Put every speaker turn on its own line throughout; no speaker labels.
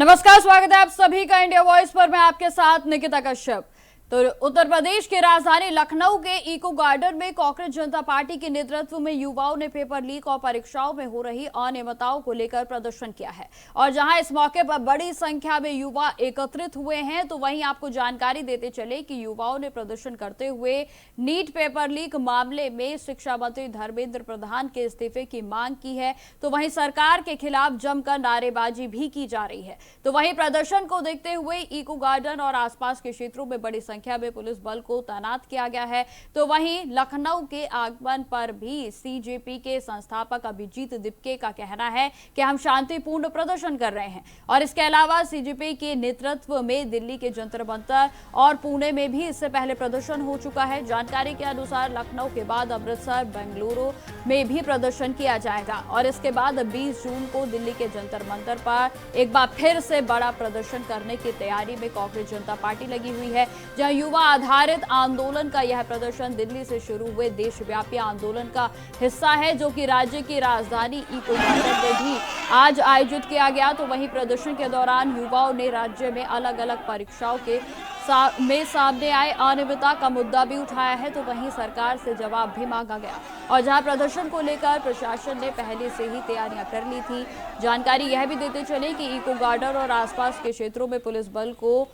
नमस्कार, स्वागत है आप सभी का इंडिया वॉइस पर। मैं आपके साथ निकिता कश्यप। तो उत्तर प्रदेश की राजधानी लखनऊ के इको गार्डन में कांग्रेस जनता पार्टी के नेतृत्व में युवाओं ने पेपर लीक और परीक्षाओं में हो रही अनियमितताओं को लेकर प्रदर्शन किया है। और जहां इस मौके पर बड़ी संख्या में युवा एकत्रित हुए हैं, तो वहीं आपको जानकारी देते चले कि युवाओं ने प्रदर्शन करते हुए नीट पेपर लीक मामले में शिक्षा मंत्री धर्मेंद्र प्रधान के इस्तीफे की मांग की है। तो वहीं सरकार के खिलाफ जमकर नारेबाजी भी की जा रही है। तो वहीं प्रदर्शन को देखते हुए इको गार्डन और आसपास के क्षेत्रों में बड़ी संख्या में पुलिस बल को तैनात किया गया है। तो वहीं लखनऊ के आगमन पर भी सीजेपी के संस्थापक अभिजीत दिपके का कहना है कि हम शांतिपूर्ण प्रदर्शन कर रहे हैं। और इसके अलावा सीजेपी के नेतृत्व में दिल्ली के जंतर मंतर और पुणे में भी इससे पहले प्रदर्शन हो चुका है। जानकारी के अनुसार लखनऊ के बाद अमृतसर, बेंगलुरु में भी प्रदर्शन किया जाएगा और इसके बाद 20 जून को दिल्ली के जंतर मंतर पर एक बार फिर से बड़ा प्रदर्शन करने की तैयारी में कांग्रेस जनता पार्टी लगी हुई है। जहां युवा आधारित आंदोलन का यह प्रदर्शन दिल्ली से शुरू हुए देशव्यापी आंदोलन का हिस्सा है, जो कि राज्य की राजधानी इको गार्डन में भी आज आयोजित किया गया। तो वहीं प्रदर्शन के दौरान युवाओं ने राज्य में अलग अलग परीक्षाओं के सामने आए अनियमितता का मुद्दा भी उठाया है। तो वहीं सरकार से जवाब भी मांगा गया और जहां प्रदर्शन को लेकर प्रशासन ने पहले से ही तैयारियां कर ली थी। जानकारी यह भी देते चले कि इको गार्डन और आसपास के क्षेत्रों में पुलिस बल को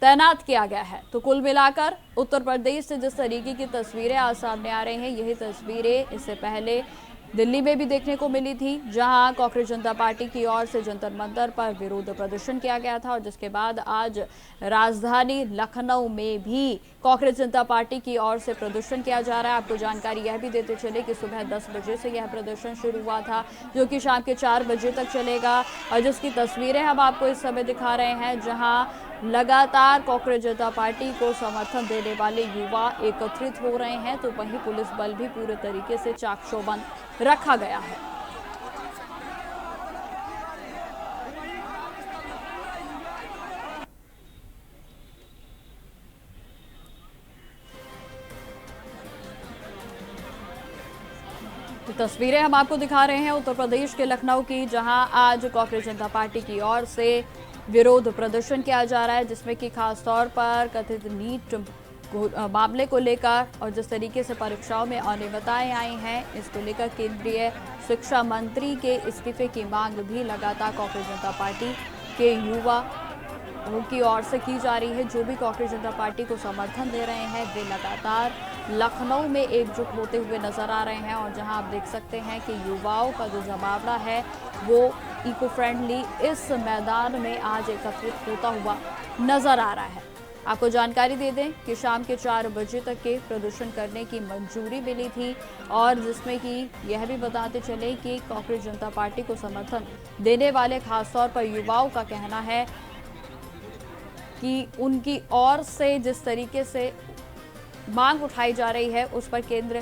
तैनात किया गया है। तो कुल मिलाकर उत्तर प्रदेश से जिस तरीके की तस्वीरें आज सामने आ रही हैं, यही तस्वीरें इससे पहले दिल्ली में भी देखने को मिली थी, जहां कांग्रेस जनता पार्टी की ओर से जंतर मंतर पर विरोध प्रदर्शन किया गया था। और जिसके बाद आज राजधानी लखनऊ में भी कांग्रेस जनता पार्टी की ओर से प्रदर्शन किया जा रहा है। आपको जानकारी यह भी देते चले कि सुबह 10 बजे से यह प्रदर्शन शुरू हुआ था, जो कि शाम के 4 बजे तक चलेगा। और जिसकी तस्वीरें हम आपको इस समय दिखा रहे हैं, जहां लगातार कांग्रेस जनता पार्टी को समर्थन देने वाले युवा एकत्रित हो रहे हैं। तो वहीं पुलिस बल भी पूरे तरीके से चाक चौबंद रखा गया है। तो तस्वीरें हम आपको दिखा रहे हैं उत्तर प्रदेश के लखनऊ की, जहां आज कांग्रेस जनता पार्टी की ओर से विरोध प्रदर्शन किया जा रहा है, जिसमें कि खास तौर पर कथित नीट मामले को लेकर और जिस तरीके से परीक्षाओं में अनियमितताएं आई हैं, इसको लेकर केंद्रीय शिक्षा मंत्री के इस्तीफे की मांग भी लगातार कांग्रेस जनता पार्टी के युवा की ओर से की जा रही है। जो भी कांग्रेस जनता पार्टी को समर्थन दे रहे हैं, वे लगातार लखनऊ में एकजुट होते हुए नजर आ रहे हैं। और जहां आप देख सकते हैं कि युवाओं का जो जमावड़ा है वो इको फ्रेंडली इस मैदान में आज एकत्रित होता हुआ नजर आ रहा है। आपको जानकारी दे दें कि शाम के 4 बजे तक के प्रदर्शन करने की मंजूरी मिली थी और जिसमें कि यह भी बताते चले कि कांग्रेस जनता पार्टी को समर्थन देने वाले खासतौर पर युवाओं का कहना है कि उनकी ओर से जिस तरीके से मांग उठाई जा रही है, उस पर केंद्र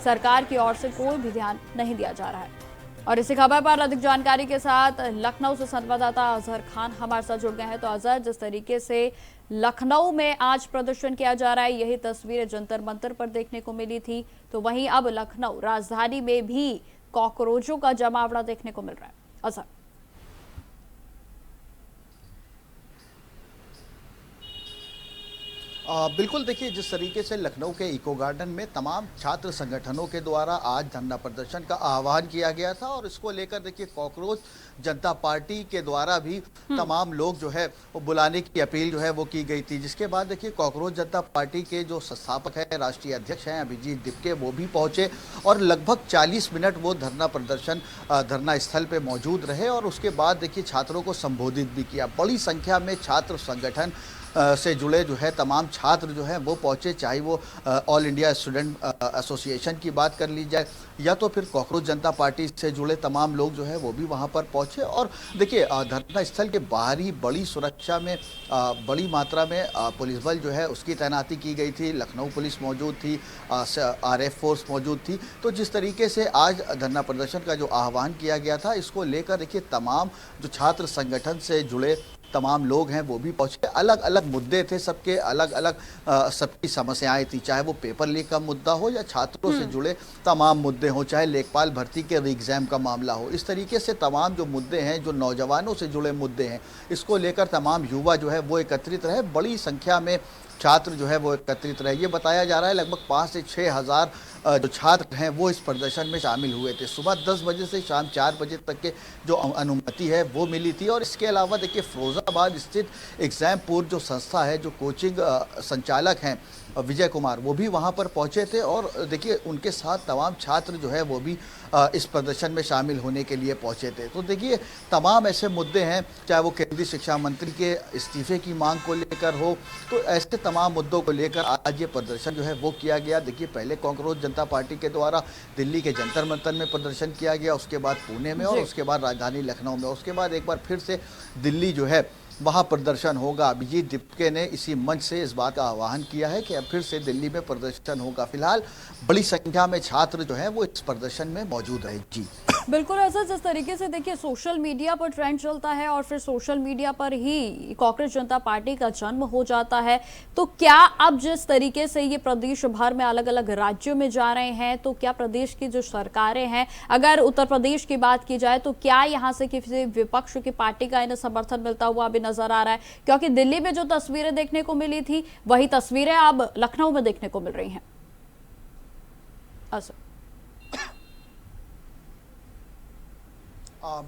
सरकार की ओर से कोई भी ध्यान नहीं दिया जा रहा है। और इसी खबर पर अधिक जानकारी के साथ लखनऊ से संवाददाता अजहर खान हमारे साथ जुड़ गए हैं। तो अजहर, जिस तरीके से लखनऊ में आज प्रदर्शन किया जा रहा है, यही तस्वीरें जंतर मंतर पर देखने को मिली थी, तो वहीं अब लखनऊ राजधानी में भी कॉकरोचों का जमावड़ा देखने को मिल रहा है। अजहर,
बिल्कुल, देखिए जिस तरीके से लखनऊ के इको गार्डन में तमाम छात्र संगठनों के द्वारा आज धरना प्रदर्शन का आह्वान किया गया था और इसको लेकर देखिए कांग्रेस जनता पार्टी के द्वारा भी तमाम लोग जो है वो बुलाने की अपील जो है वो की गई थी। जिसके बाद देखिए कांग्रेस जनता पार्टी के जो संस्थापक है, राष्ट्रीय अध्यक्ष हैं अभिजीत दिपके, वो भी पहुंचे और लगभग 40 मिनट वो धरना स्थल पे मौजूद रहे और उसके बाद देखिए छात्रों को संबोधित भी किया। बड़ी संख्या में छात्र संगठन से जुड़े जो है तमाम छात्र जो हैं वो पहुंचे, चाहे वो ऑल इंडिया स्टूडेंट एसोसिएशन की बात कर ली जाए या तो फिर कांग्रेस जनता पार्टी से जुड़े तमाम लोग जो है वो भी वहां पर पहुंचे। और देखिए धरना स्थल के बाहर ही बड़ी सुरक्षा में बड़ी मात्रा में पुलिस बल जो है उसकी तैनाती की गई थी। लखनऊ पुलिस मौजूद थी, RF फोर्स मौजूद थी। तो जिस तरीके से आज धरना प्रदर्शन का जो आह्वान किया गया था, इसको लेकर देखिए तमाम जो छात्र संगठन से जुड़े तमाम लोग हैं वो भी पहुंचे। अलग अलग मुद्दे थे, सबके अलग अलग सबकी समस्याएं थी, चाहे वो पेपर लीक का मुद्दा हो या छात्रों से जुड़े तमाम मुद्दे हो, चाहे लेखपाल भर्ती के री-एग्जाम का मामला हो। इस तरीके से तमाम जो मुद्दे हैं, जो नौजवानों से जुड़े मुद्दे हैं, इसको लेकर तमाम युवा जो है वो एकत्रित रहे। बड़ी संख्या में छात्र जो है वो एकत्रित रहे। ये बताया जा रहा है लगभग 5 से 6 हज़ार जो छात्र हैं वो इस प्रदर्शन में शामिल हुए थे। सुबह 10 बजे से शाम 4 बजे तक के जो अनुमति है वो मिली थी। और इसके अलावा देखिए फिरोजाबाद स्थित एग्जाम पूर्व जो संस्था है, जो कोचिंग संचालक हैं विजय कुमार, वो भी वहाँ पर पहुँचे थे। और देखिए उनके साथ तमाम छात्र जो है वो भी इस प्रदर्शन में शामिल होने के लिए पहुँचे थे। तो देखिए तमाम ऐसे मुद्दे हैं, चाहे वो केंद्रीय शिक्षा मंत्री के इस्तीफे की मांग को लेकर हो, तो ऐसे तमाम मुद्दों को लेकर आज ये प्रदर्शन जो है वो किया गया। देखिए पहले कांग्रेस जनता पार्टी के द्वारा दिल्ली के जंतर मंतर में प्रदर्शन किया गया, उसके बाद पुणे में और उसके बाद राजधानी लखनऊ में, उसके बाद एक बार फिर से दिल्ली जो है वहाँ प्रदर्शन होगा। अभिजीत दिपके ने इसी मंच से इस बात का आह्वान किया है कि अब फिर से दिल्ली में प्रदर्शन होगा। फिलहाल बड़ी संख्या में छात्र जो हैं वो इस प्रदर्शन में मौजूद रहे। जी
बिल्कुल ऐसा, जिस तरीके से देखिए सोशल मीडिया पर ट्रेंड चलता है और फिर सोशल मीडिया पर ही कांग्रेस जनता पार्टी का जन्म हो जाता है, तो क्या अब जिस तरीके से ये प्रदेश भर में अलग अलग राज्यों में जा रहे हैं, तो क्या प्रदेश की जो सरकारें हैं, अगर उत्तर प्रदेश की बात की जाए तो क्या यहाँ से किसी विपक्ष की पार्टी का इन्हें समर्थन मिलता हुआ अभी नजर आ रहा है? क्योंकि दिल्ली में जो तस्वीरें देखने को मिली थी वही तस्वीरें अब लखनऊ में देखने को मिल रही हैं। अच्छा,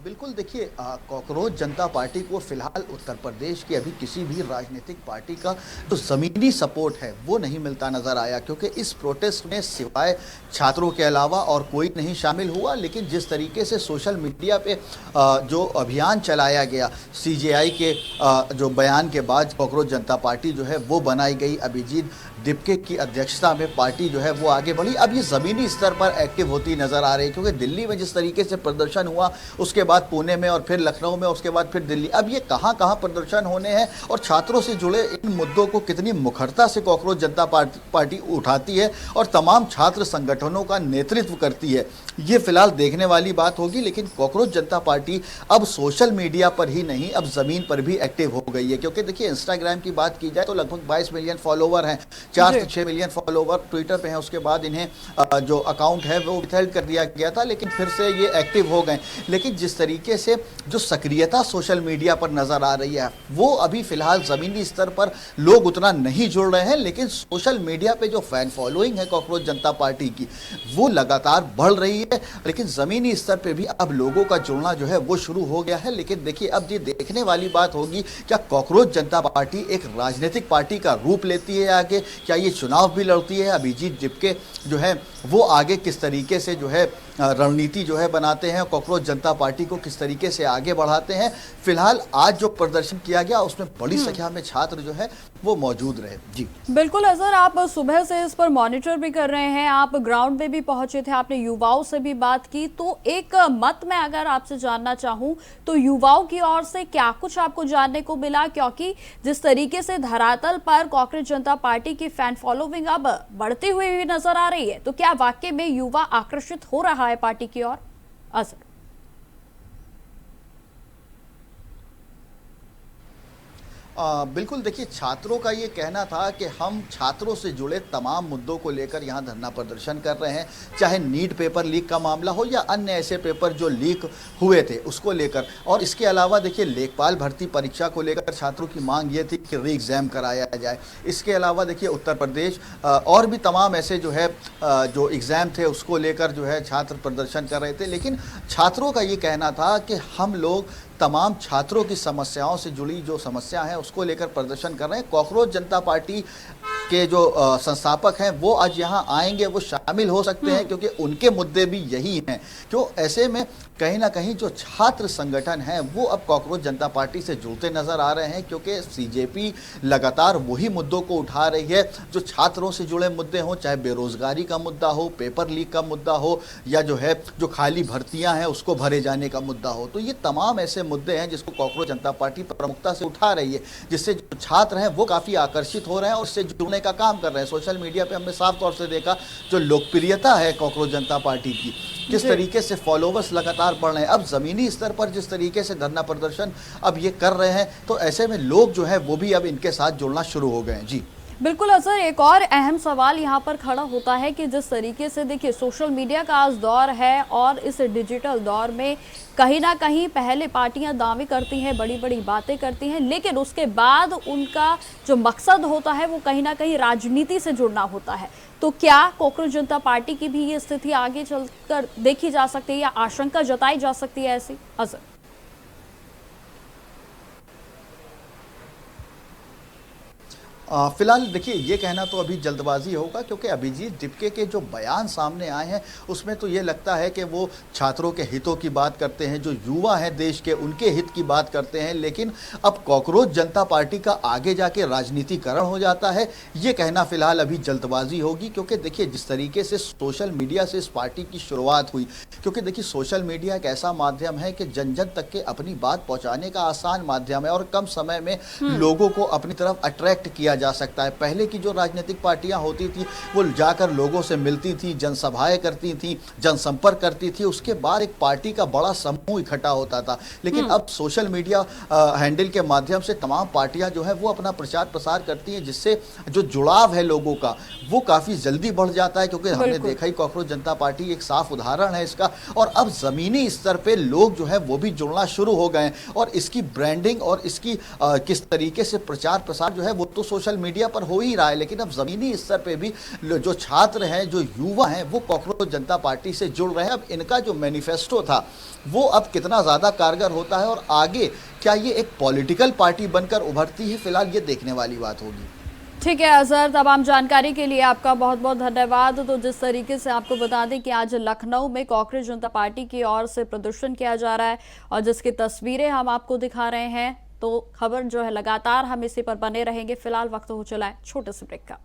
बिल्कुल देखिए कांग्रेस जनता पार्टी को फिलहाल उत्तर प्रदेश की अभी किसी भी राजनीतिक पार्टी का जो ज़मीनी सपोर्ट है वो नहीं मिलता नज़र आया, क्योंकि इस प्रोटेस्ट में सिवाय छात्रों के अलावा और कोई नहीं शामिल हुआ। लेकिन जिस तरीके से सोशल मीडिया पे जो अभियान चलाया गया, सीजेआई के जो बयान के बाद कांग्रेस जनता पार्टी जो है वो बनाई गई, अभिजीत दिपके की अध्यक्षता में पार्टी जो है वो आगे बढ़ी। अब ये ज़मीनी स्तर पर एक्टिव होती नज़र आ रही है, क्योंकि दिल्ली में जिस तरीके से प्रदर्शन हुआ, उसके बाद पुणे में और फिर लखनऊ में, उसके बाद फिर दिल्ली, अब ये कहाँ कहाँ प्रदर्शन होने हैं और छात्रों से जुड़े इन मुद्दों को कितनी मुखरता से कांग्रेस जनता पार्टी उठाती है और तमाम छात्र संगठनों का नेतृत्व करती है, ये फिलहाल देखने वाली बात होगी। लेकिन कांग्रेस जनता पार्टी अब सोशल मीडिया पर ही नहीं, अब ज़मीन पर भी एक्टिव हो गई है। क्योंकि देखिए इंस्टाग्राम की बात की जाए तो लगभग 22 मिलियन फॉलोवर हैं, 4 से 6 मिलियन फॉलोवर ट्विटर पे हैं। उसके बाद इन्हें जो अकाउंट है वो विथहेल्ड कर दिया गया था, लेकिन फिर से ये एक्टिव हो गए। लेकिन जिस तरीके से जो सक्रियता सोशल मीडिया पर नज़र आ रही है वो अभी फिलहाल ज़मीनी स्तर पर लोग उतना नहीं जुड़ रहे हैं। लेकिन सोशल मीडिया पे जो फैन फॉलोइंग है कांग्रेस जनता पार्टी की वो लगातार बढ़ रही है। लेकिन ज़मीनी स्तर पे भी अब लोगों का जुड़ना जो है वो शुरू हो गया है। लेकिन देखिए अब ये देखने वाली बात होगी, क्या कांग्रेस जनता पार्टी एक राजनीतिक पार्टी का रूप लेती है आगे, क्या ये चुनाव भी लड़ती है? अभिजीत दिपके जो है वो आगे किस तरीके से जो है रणनीति जो है बनाते हैं, कांग्रेस जनता पार्टी को किस तरीके से आगे बढ़ाते हैं। फिलहाल आज जो प्रदर्शन किया गया उसमें बड़ी संख्या में छात्र जो है वो मौजूद रहे। जी
बिल्कुल अजहर, आप सुबह से इस पर मॉनिटर भी कर रहे हैं, आप ग्राउंड पे भी पहुंचे थे, आपने युवाओं से भी बात की, तो एक मत में अगर आपसे जानना चाहूं तो युवाओं की ओर से क्या कुछ आपको जानने को मिला? क्योंकि जिस तरीके से धरातल पर कांग्रेस जनता पार्टी की फैन फॉलोइंग अब बढ़ती हुई नजर आ रही है, तो क्या वाकई में युवा आकर्षित हो रहा है पार्टी की ओर? असर
बिल्कुल देखिए छात्रों का ये कहना था कि हम छात्रों से जुड़े तमाम मुद्दों को लेकर यहाँ धरना प्रदर्शन कर रहे हैं, चाहे नीट पेपर लीक का मामला हो या अन्य ऐसे पेपर जो लीक हुए थे उसको लेकर। और इसके अलावा देखिए लेखपाल भर्ती परीक्षा को लेकर छात्रों की मांग ये थी कि री एग्ज़ाम कराया जाए। इसके अलावा देखिए उत्तर प्रदेश और भी तमाम ऐसे जो है जो एग्ज़ाम थे उसको लेकर जो है छात्र प्रदर्शन कर रहे थे। लेकिन छात्रों का ये कहना था कि हम लोग तमाम छात्रों की समस्याओं से जुड़ी जो समस्या है उसको लेकर प्रदर्शन कर रहे हैं। कांग्रेस जनता पार्टी के जो संस्थापक हैं वो आज यहाँ आएंगे, वो शामिल हो सकते हैं, क्योंकि उनके मुद्दे भी यही हैं। तो ऐसे में कहीं ना कहीं जो छात्र संगठन हैं वो अब कांग्रेस जनता पार्टी से जुड़ते नजर आ रहे हैं, क्योंकि सीजेपी लगातार वही मुद्दों को उठा रही है जो छात्रों से जुड़े मुद्दे हों, चाहे बेरोजगारी का मुद्दा हो, पेपर लीक का मुद्दा हो, या जो है जो खाली भर्तियां हैं उसको भरे जाने का मुद्दा हो। तो ये तमाम ऐसे मुद्दे हैं जिसको कांग्रेस जनता पार्टी प्रमुखता से उठा रही है, जिससे जो छात्र हैं वो काफ़ी आकर्षित हो रहे हैं और उससे जुड़ने का काम कर रहे हैं। सोशल मीडिया पे हमने साफ तौर से देखा जो लोकप्रियता है कांग्रेस जनता पार्टी की किस
जी।
तरीके से फॉलोवर्स लगातार बढ़ रहे हैं। अब जमीनी स्तर पर जिस तरीके से धरना प्रदर्शन अब ये कर रहे हैं, तो ऐसे में लोग जो है वो भी अब इनके साथ जुड़ना शुरू हो गए हैं। जी
बिल्कुल असर, एक और अहम सवाल यहाँ पर खड़ा होता है कि जिस तरीके से देखिए सोशल मीडिया का आज दौर है और इस डिजिटल दौर में कहीं ना कहीं पहले पार्टियां दावे करती हैं, बड़ी बड़ी बातें करती हैं, लेकिन उसके बाद उनका जो मकसद होता है वो कहीं ना कहीं राजनीति से जुड़ना होता है। तो क्या कॉकरोच जनता पार्टी की भी ये स्थिति आगे चलकर देखी जा सकती है या आशंका जताई जा सकती है ऐसी? अजर
फिलहाल देखिए, ये कहना तो अभी जल्दबाजी होगा, क्योंकि अभिजीत डिपके के जो बयान सामने आए हैं उसमें तो ये लगता है कि वो छात्रों के हितों की बात करते हैं, जो युवा हैं देश के उनके हित की बात करते हैं। लेकिन अब कॉकरोच जनता पार्टी का आगे जाके राजनीतिकरण हो जाता है, ये कहना फिलहाल अभी जल्दबाजी होगी। क्योंकि देखिए जिस तरीके से सोशल मीडिया से इस पार्टी की शुरुआत हुई, क्योंकि देखिए सोशल मीडिया एक ऐसा माध्यम है कि जन जन तक के अपनी बात पहुँचाने का आसान माध्यम है और कम समय में लोगों को अपनी तरफ अट्रैक्ट किया जा सकता है। पहले की जो राजनीतिक पार्टियां होती थी वो जाकर लोगों से मिलती थी, जनसभाएं करती थी, जनसंपर्क करती थी, उसके बाद एक पार्टी का बड़ा समूह इकट्ठा होता था। लेकिन अब सोशल मीडिया हैंडल के माध्यम से तमाम पार्टियां जो है वो अपना प्रचार प्रसार करती हैं, जिससे जो जुड़ाव है लोगों का वो काफी जल्दी बढ़ जाता है। क्योंकि हमने देखा ही कॉकरोच जनता पार्टी एक साफ उदाहरण है इसका। और अब जमीनी स्तर पे लोग जो है वो भी जुड़ना शुरू हो गए हैं और इसकी ब्रांडिंग और इसकी किस तरीके से प्रचार प्रसार जो है वो तो सोशल मीडिया पर हो ही रहा है। लेकिन अब जमीनी स्तर पे भी जो छात्र हैं, जो युवा हैं, वो कॉकरोच जनता पार्टी से जुड़ रहे हैं। अब इनका जो मैनिफेस्टो था वो अब कितना ज्यादा कारगर होता है और आगे क्या ये एक पॉलिटिकल पार्टी बनकर उभरती है, फिलहाल ये देखने वाली बात होगी।
ठीक है अजहर, तमाम जानकारी के लिए आपका बहुत बहुत धन्यवाद। तो जिस तरीके से आपको बता दें कि आज लखनऊ में कॉकरोच जनता पार्टी की ओर से प्रदर्शन किया जा रहा है और जिसकी तस्वीरें हम आपको दिखा रहे हैं, तो खबर जो है लगातार हम इसी पर बने रहेंगे। फिलहाल वक्त हो चला है छोटे से ब्रेक का।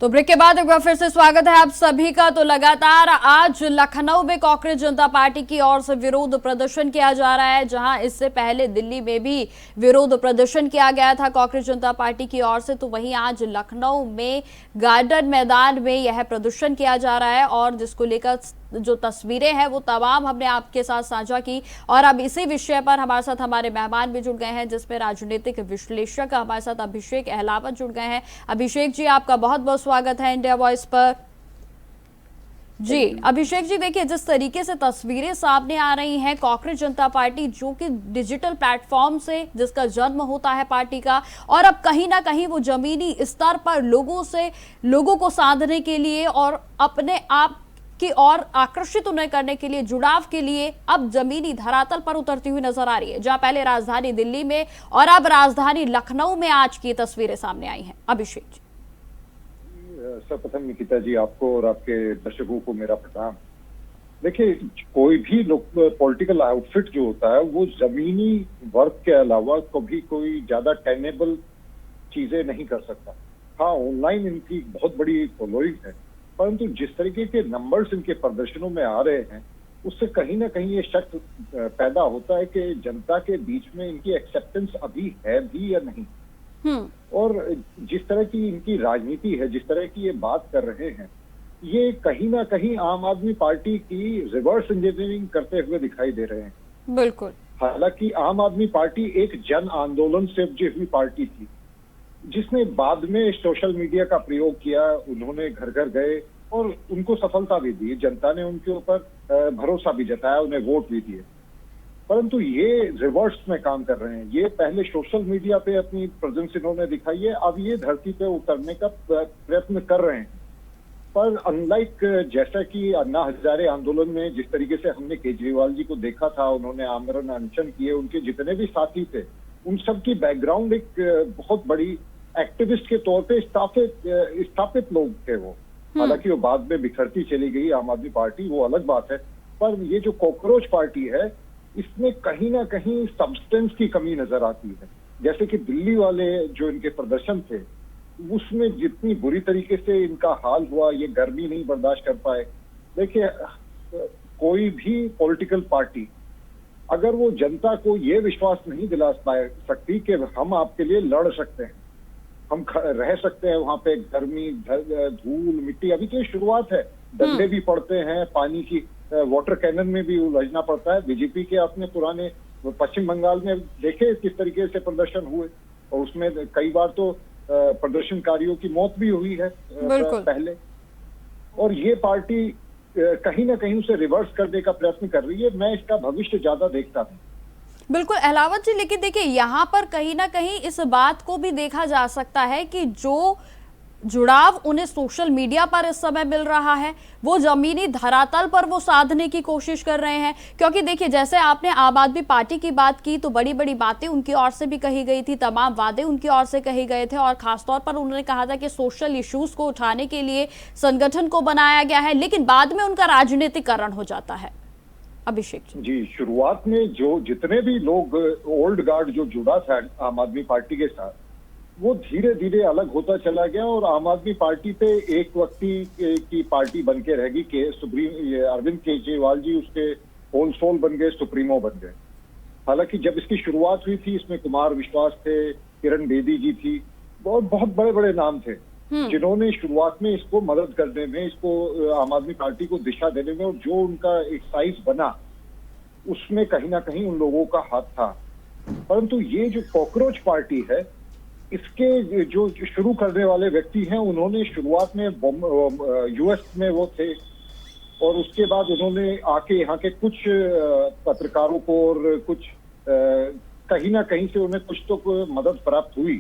तो ब्रेक के बाद एक बार फिर से स्वागत है आप सभी का। तो लगातार आज लखनऊ में कॉकरोच जनता पार्टी की ओर से विरोध प्रदर्शन किया जा रहा है, जहां इससे पहले दिल्ली में भी विरोध प्रदर्शन किया गया था कॉकरोच जनता पार्टी की ओर से। तो वहीं आज लखनऊ में गार्डन मैदान में यह प्रदर्शन किया जा रहा है और जिसको लेकर जो तस्वीरें हैं वो तमाम हमने आपके साथ साझा की। और अब इसी विषय पर हमारे साथ हमारे मेहमान भी जुड़ गए हैं, जिसमें राजनीतिक विश्लेषक हमारे साथ अभिषेक अहलावत जुड़ गए हैं। अभिषेक जी, आपका बहुत बहुत स्वागत है इंडिया वॉइस पर। जी अभिषेक जी, देखिए जिस तरीके से तस्वीरें सामने आ रही हैं, कॉकरोच जनता पार्टी जो कि डिजिटल प्लेटफॉर्म से जिसका जन्म होता है पार्टी का, और अब कहीं ना कहीं वो जमीनी स्तर पर लोगों को साधने के लिए और अपने आप की और आकर्षित उन्हें करने के लिए, जुड़ाव के लिए अब जमीनी धरातल पर उतरती हुई नजर आ रही है, जहां पहले राजधानी दिल्ली में और अब राजधानी लखनऊ में आज की तस्वीरें सामने आई हैं। अभिषेक जी।
सर्वप्रथम निकिता जी, आपको और आपके दर्शकों को मेरा प्रणाम। देखिए, कोई भी पॉलिटिकल आउटफिट जो होता है वो जमीनी वर्क के अलावा कभी कोई ज्यादा टेनेबल चीजें नहीं कर सकता। हाँ, ऑनलाइन इनकी बहुत बड़ी फॉलोइंग है, परंतु जिस तरीके के नंबर्स इनके प्रदर्शनों में आ रहे हैं उससे कहीं ना कहीं ये शक पैदा होता है कि जनता के बीच में इनकी एक्सेप्टेंस अभी है भी या नहीं। और जिस तरह की इनकी राजनीति है, जिस तरह की ये बात कर रहे हैं, ये कहीं ना कहीं आम आदमी पार्टी की रिवर्स इंजीनियरिंग करते हुए दिखाई दे रहे हैं।
बिल्कुल।
हालांकि आम आदमी पार्टी एक जन आंदोलन से उपजी हुई पार्टी थी, जिसने बाद में सोशल मीडिया का प्रयोग किया। उन्होंने घर घर गए और उनको सफलता भी दी, जनता ने उनके ऊपर भरोसा भी जताया, उन्हें वोट भी दिए। परंतु ये रिवर्स में काम कर रहे हैं। ये पहले सोशल मीडिया पे अपनी प्रेजेंस इन्होंने दिखाई है, अब ये धरती पे उतरने का प्रयत्न कर रहे हैं। पर अनलाइक जैसा कि अन्ना हजारे आंदोलन में जिस तरीके से हमने केजरीवाल जी को देखा था, उन्होंने आमरण अनशन किए, उनके जितने भी साथी थे उन सब की बैकग्राउंड एक बहुत बड़ी एक्टिविस्ट के तौर पे स्थापित लोग थे वो। हालांकि वो बाद में बिखरती चली गई आम आदमी पार्टी, वो अलग बात है। पर ये जो कॉकरोच पार्टी है, इसमें कहीं ना कहीं सब्सटेंस की कमी नजर आती है। जैसे कि दिल्ली वाले जो इनके प्रदर्शन थे उसमें जितनी बुरी तरीके से इनका हाल हुआ, ये गर्मी नहीं बर्दाश्त कर पाए। देखिए, कोई भी पॉलिटिकल पार्टी अगर वो जनता को ये विश्वास नहीं दिला सकती कि हम आपके लिए लड़ सकते हैं, हम रह सकते हैं वहां पे, गर्मी, धूल, मिट्टी, अभी तो शुरुआत है, डंडे भी पड़ते हैं, पानी की वाटर कैनन में भी उलझना पड़ता है। बीजेपी के अपने पुराने पश्चिम बंगाल में देखे किस तरीके से प्रदर्शन हुए, और उसमें कई बार तो प्रदर्शनकारियों की मौत भी हुई है पहले। और ये पार्टी कहीं ना कहीं उसे रिवर्स करने का प्रयत्न कर रही है। मैं इसका भविष्य ज्यादा देखता हूँ।
बिल्कुल अहलावत जी, लेकिन देखिए यहाँ पर कहीं ना कहीं इस बात को भी देखा जा सकता है कि जो जुड़ाव उन्हें सोशल मीडिया पर इस समय मिल रहा है वो जमीनी धरातल पर वो साधने की कोशिश कर रहे हैं। क्योंकि देखिए, जैसे आपने आम आदमी पार्टी की बात की तो बड़ी बड़ी बातें उनकी ओर से भी कही गई थी, तमाम वादे उनकी ओर से कहे गए थे, और खासतौर पर उन्होंने कहा था कि सोशल इश्यूज को उठाने के लिए संगठन को बनाया गया है, लेकिन बाद में उनका राजनीतिकरण हो जाता है। अभिषेक
जी, शुरुआत में जो जितने भी लोग ओल्ड गार्ड जो जुड़ा था आम आदमी पार्टी के साथ, वो धीरे धीरे अलग होता चला गया, और आम आदमी पार्टी पे एक व्यक्ति की पार्टी बन के रहेगी कि अरविंद केजरीवाल जी उसके होल सोल बन गए, सुप्रीमो बन गए। हालांकि जब इसकी शुरुआत हुई थी, इसमें कुमार विश्वास थे, किरण बेदी जी थी, बहुत बड़े बड़े नाम थे जिन्होंने शुरुआत में इसको मदद करने में, इसको आम आदमी पार्टी को दिशा देने में, और जो उनका एक साइज बना उसमें कहीं ना कहीं उन लोगों का हाथ था। परंतु ये जो कॉकरोच पार्टी है, इसके जो शुरू करने वाले व्यक्ति हैं, उन्होंने शुरुआत में यूएस में वो थे, और उसके बाद उन्होंने आके यहाँ के कुछ पत्रकारों को और कुछ कहीं ना कहीं से उन्हें कुछ तो मदद प्राप्त हुई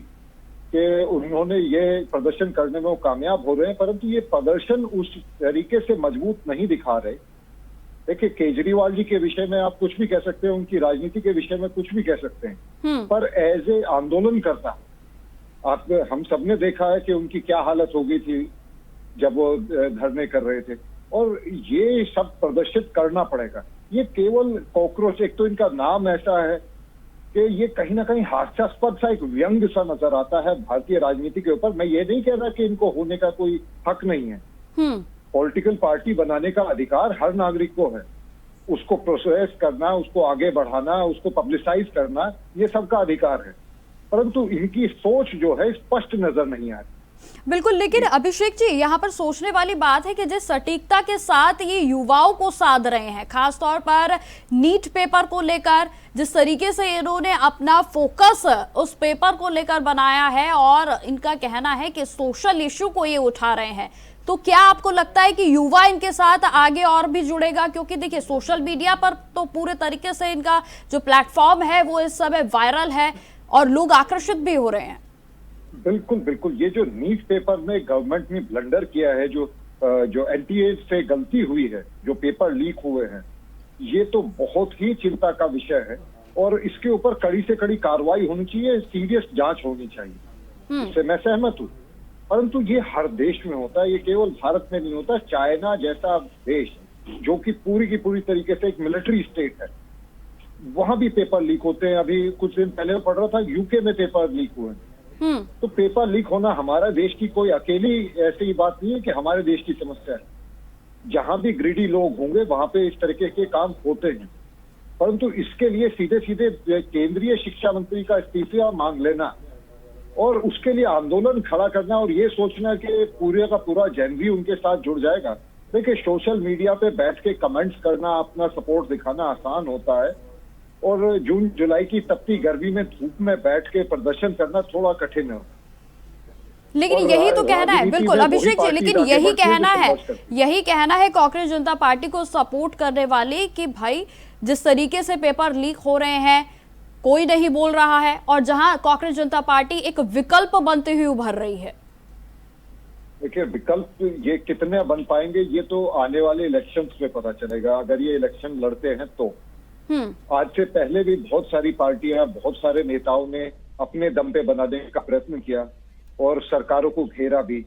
कि उन्होंने ये प्रदर्शन करने में वो कामयाब हो रहे हैं। परंतु ये प्रदर्शन उस तरीके से मजबूत नहीं दिखा रहे। देखिए, केजरीवाल जी के विषय में आप कुछ भी कह सकते हैं, उनकी राजनीति के विषय में कुछ भी कह सकते हैं, पर एज ए आंदोलन करता हम सबने देखा है कि उनकी क्या हालत हो गई थी जब वो धरने कर रहे थे, और ये सब प्रदर्शित करना पड़ेगा। ये केवल कॉकरोच, एक तो इनका नाम ऐसा है कि ये कहीं ना कहीं हास्यास्पद सा, एक व्यंग सा नजर आता है भारतीय राजनीति के ऊपर। मैं ये नहीं कह रहा कि इनको होने का कोई हक नहीं है। पॉलिटिकल पार्टी बनाने का अधिकार हर नागरिक को है, उसको प्रोसेस करना, उसको आगे बढ़ाना, उसको पब्लिसाइज करना, ये सबका अधिकार है। परंतु इनकी सोच जो है स्पष्ट नजर नहीं आ रही।
बिल्कुल, लेकिन अभिषेक जी, यहाँ पर सोचने वाली बात है कि जिस सटीकता के साथ ये युवाओं को साध रहे हैं, खासतौर पर नीट पेपर को लेकर, जिस तरीके से इन्होंने अपना फोकस उस पेपर को लेकर बनाया है, और इनका कहना है कि सोशल इश्यू को ये उठा रहे हैं, तो क्या आपको लगता है कि युवा इनके साथ आगे और भी जुड़ेगा? क्योंकि देखिए, सोशल मीडिया पर तो पूरे तरीके से इनका जो प्लेटफॉर्म है वो इस समय वायरल है और लोग आकर्षित भी हो रहे हैं।
बिल्कुल बिल्कुल, ये जो नीट पेपर में गवर्नमेंट ने ब्लंडर किया है, जो एनटीए से गलती हुई है, जो पेपर लीक हुए हैं, ये तो बहुत ही चिंता का विषय है, और इसके ऊपर कड़ी से कड़ी कार्रवाई होनी चाहिए, सीरियस जांच होनी चाहिए। इससे मैं सहमत हूँ। परंतु ये हर देश में होता है, ये केवल भारत में नहीं होता। चाइना जैसा देश जो कि पूरी की पूरी तरीके से एक मिलिट्री स्टेट है, वहां भी पेपर लीक होते हैं। अभी कुछ दिन पहले पढ़ रहा था, यूके में पेपर लीक हुए हैं। तो पेपर लीक होना हमारा देश की कोई अकेली ऐसी बात नहीं है कि हमारे देश की समस्या है। जहां भी ग्रीडी लोग होंगे वहां पे इस तरीके के काम होते हैं। परंतु इसके लिए सीधे सीधे केंद्रीय शिक्षा मंत्री का इस्तीफा मांग लेना और उसके लिए आंदोलन खड़ा करना और ये सोचना कि पूरे का पूरा जनवी उनके साथ जुड़ जाएगा। देखिए, सोशल मीडिया पे बैठ के कमेंट्स करना, अपना सपोर्ट दिखाना आसान होता है, और जून जुलाई की तपती गर्मी में धूप में बैठ के प्रदर्शन करना थोड़ा कठिन है।
लेकिन यही तो कहना है, बिल्कुल अभिषेक जी, लेकिन यही कहना है कांग्रेस जनता पार्टी को सपोर्ट करने वाले कि भाई जिस तरीके से पेपर लीक हो रहे हैं कोई नहीं बोल रहा है, और जहां कांग्रेस जनता पार्टी एक विकल्प बनते हुए उभर रही है।
देखिए, विकल्प ये कितने बन पाएंगे ये तो आने वाले इलेक्शंस में पता चलेगा, अगर ये इलेक्शन लड़ते हैं तो। आज से पहले भी बहुत सारी पार्टियां, बहुत सारे नेताओं ने अपने दम पे बनाने का प्रयत्न किया और सरकारों को घेरा भी,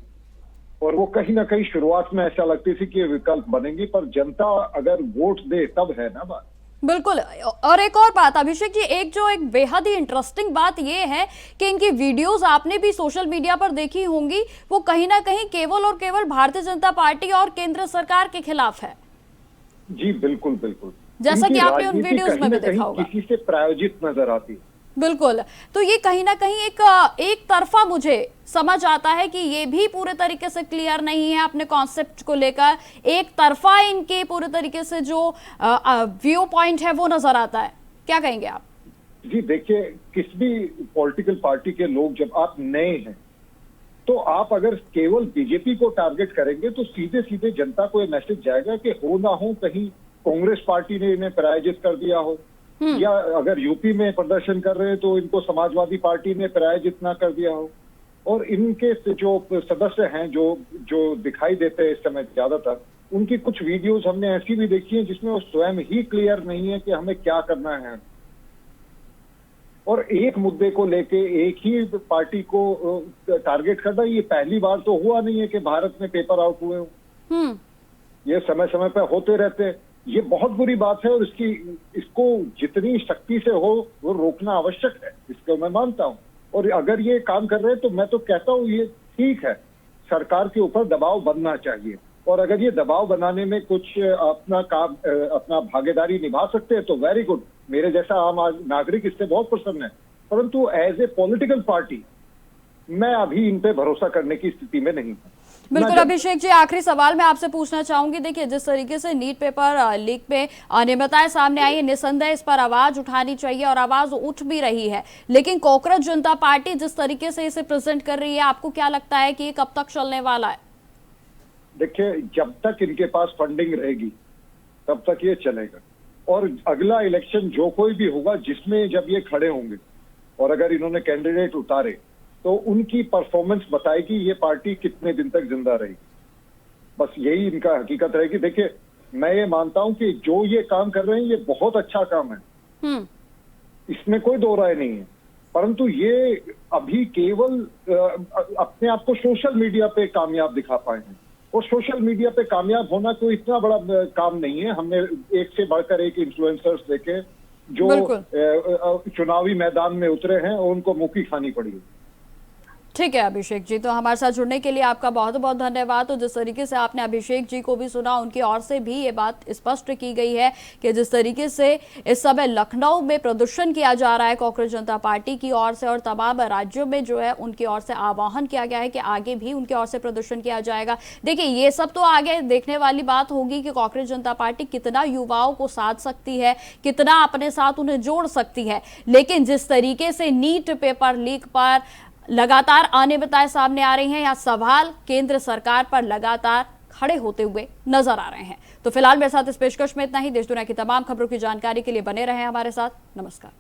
और वो कहीं ना कहीं शुरुआत में ऐसा लगती थी कि विकल्प बनेंगी, पर जनता अगर वोट दे तब है ना बात।
बिल्कुल। और एक और बात अभिषेक जी, एक बेहद ही इंटरेस्टिंग बात ये है कि इनकी वीडियोस आपने भी सोशल मीडिया पर देखी होंगी, वो कहीं ना कहीं केवल और केवल भारतीय जनता पार्टी और केंद्र सरकार के खिलाफ है।
जी बिल्कुल बिल्कुल,
जैसा कि
इनकी
आपने उन
राजनीति
वीडियोस
कहीं
में
ना
भी देखा
कहीं
होगा।
किसी से प्रायोजित नजर आती है।
बिल्कुल। तो ये कहीं ना कहीं एक तरफा मुझे समझ आता है कि ये भी पूरे तरीके से क्लियर नहीं है अपने कॉन्सेप्ट को लेकर। एक तरफा इनके पूरे तरीके से जो व्यू पॉइंट है वो नजर आता है। क्या कहेंगे आप?
जी देखिए, किस भी पॉलिटिकल पार्टी के लोग, जब आप नए हैं तो आप अगर केवल बीजेपी को टारगेट करेंगे तो सीधे सीधे जनता को ये मैसेज जाएगा कि हो ना हो कहीं कांग्रेस पार्टी ने इन्हें पराजित कर दिया हो, या अगर यूपी में प्रदर्शन कर रहे हैं तो इनको समाजवादी पार्टी ने पराजित ना कर दिया हो। और इनके जो सदस्य हैं जो दिखाई देते हैं इस समय ज्यादातर, उनकी कुछ वीडियोस हमने ऐसी भी देखी है जिसमें वो स्वयं ही क्लियर नहीं है कि हमें क्या करना है, और एक मुद्दे को लेके एक ही पार्टी को टारगेट करना, ये पहली बार तो हुआ नहीं है कि भारत में पेपर आउट हुए हों। ये समय समय पर होते रहते हैं। ये बहुत बुरी बात है और इसको जितनी शक्ति से हो वो रोकना आवश्यक है, इसको मैं मानता हूं। और अगर ये काम कर रहे हैं तो मैं तो कहता हूं ये ठीक है, सरकार के ऊपर दबाव बनना चाहिए, और अगर ये दबाव बनाने में कुछ अपना भागीदारी निभा सकते हैं तो वेरी गुड, मेरे जैसा आम नागरिक इससे बहुत प्रसन्न है। परंतु एज ए पॉलिटिकल पार्टी मैं अभी इन पे भरोसा करने की स्थिति में नहीं हूं।
बिल्कुल अभिषेक जी, आखिरी सवाल मैं आपसे पूछना चाहूंगी। देखिए, जिस तरीके से नीट पेपर लीक में अनियमितताएं सामने आई है, निसंदेह इस पर आवाज उठानी चाहिए और आवाज उठ भी रही है, लेकिन कांग्रेस जनता पार्टी जिस तरीके से इसे प्रेजेंट कर रही है, आपको क्या लगता है कि ये कब तक चलने वाला है?
देखिए, जब तक इनके पास फंडिंग रहेगी तब तक ये चलेगा, और अगला इलेक्शन जो कोई भी होगा जिसमें जब ये खड़े होंगे और अगर इन्होंने कैंडिडेट उतारे तो उनकी परफॉर्मेंस बताएगी ये पार्टी कितने दिन तक जिंदा रहेगी। बस यही इनका हकीकत रहेगी। देखिए, मैं ये मानता हूं कि जो ये काम कर रहे हैं ये बहुत अच्छा काम है, इसमें कोई दो राय नहीं है, परंतु ये अभी केवल अपने आप को सोशल मीडिया पे कामयाब दिखा पाए हैं, और सोशल मीडिया पे कामयाब होना कोई इतना बड़ा काम नहीं है। हमने एक से बढ़कर एक इन्फ्लुएंसर्स देखे जो चुनावी मैदान में उतरे हैं और उनको मुक्की खानी पड़ी।
ठीक है अभिषेक जी, तो हमारे साथ जुड़ने के लिए आपका बहुत बहुत धन्यवाद। तो जिस तरीके से आपने अभिषेक जी को भी सुना, उनकी ओर से भी ये बात स्पष्ट की गई है कि जिस तरीके से इस समय लखनऊ में प्रदर्शन किया जा रहा है कांग्रेस जनता पार्टी की ओर से, और तमाम राज्यों में जो है उनकी ओर से आह्वान किया गया है कि आगे भी उनकी ओर से प्रदर्शन किया जाएगा। देखिए, ये सब तो आगे देखने वाली बात होगी कि कांग्रेस जनता पार्टी कितना युवाओं को साध सकती है, कितना अपने साथ उन्हें जोड़ सकती है, लेकिन जिस तरीके से नीट पेपर लीक पर लगातार अनियमितताएं सामने आ रही हैं, या सवाल केंद्र सरकार पर लगातार खड़े होते हुए नजर आ रहे हैं। तो फिलहाल मेरे साथ इस पेशकश में इतना ही। देश दुनिया की तमाम खबरों की जानकारी के लिए बने रहें हमारे साथ। नमस्कार।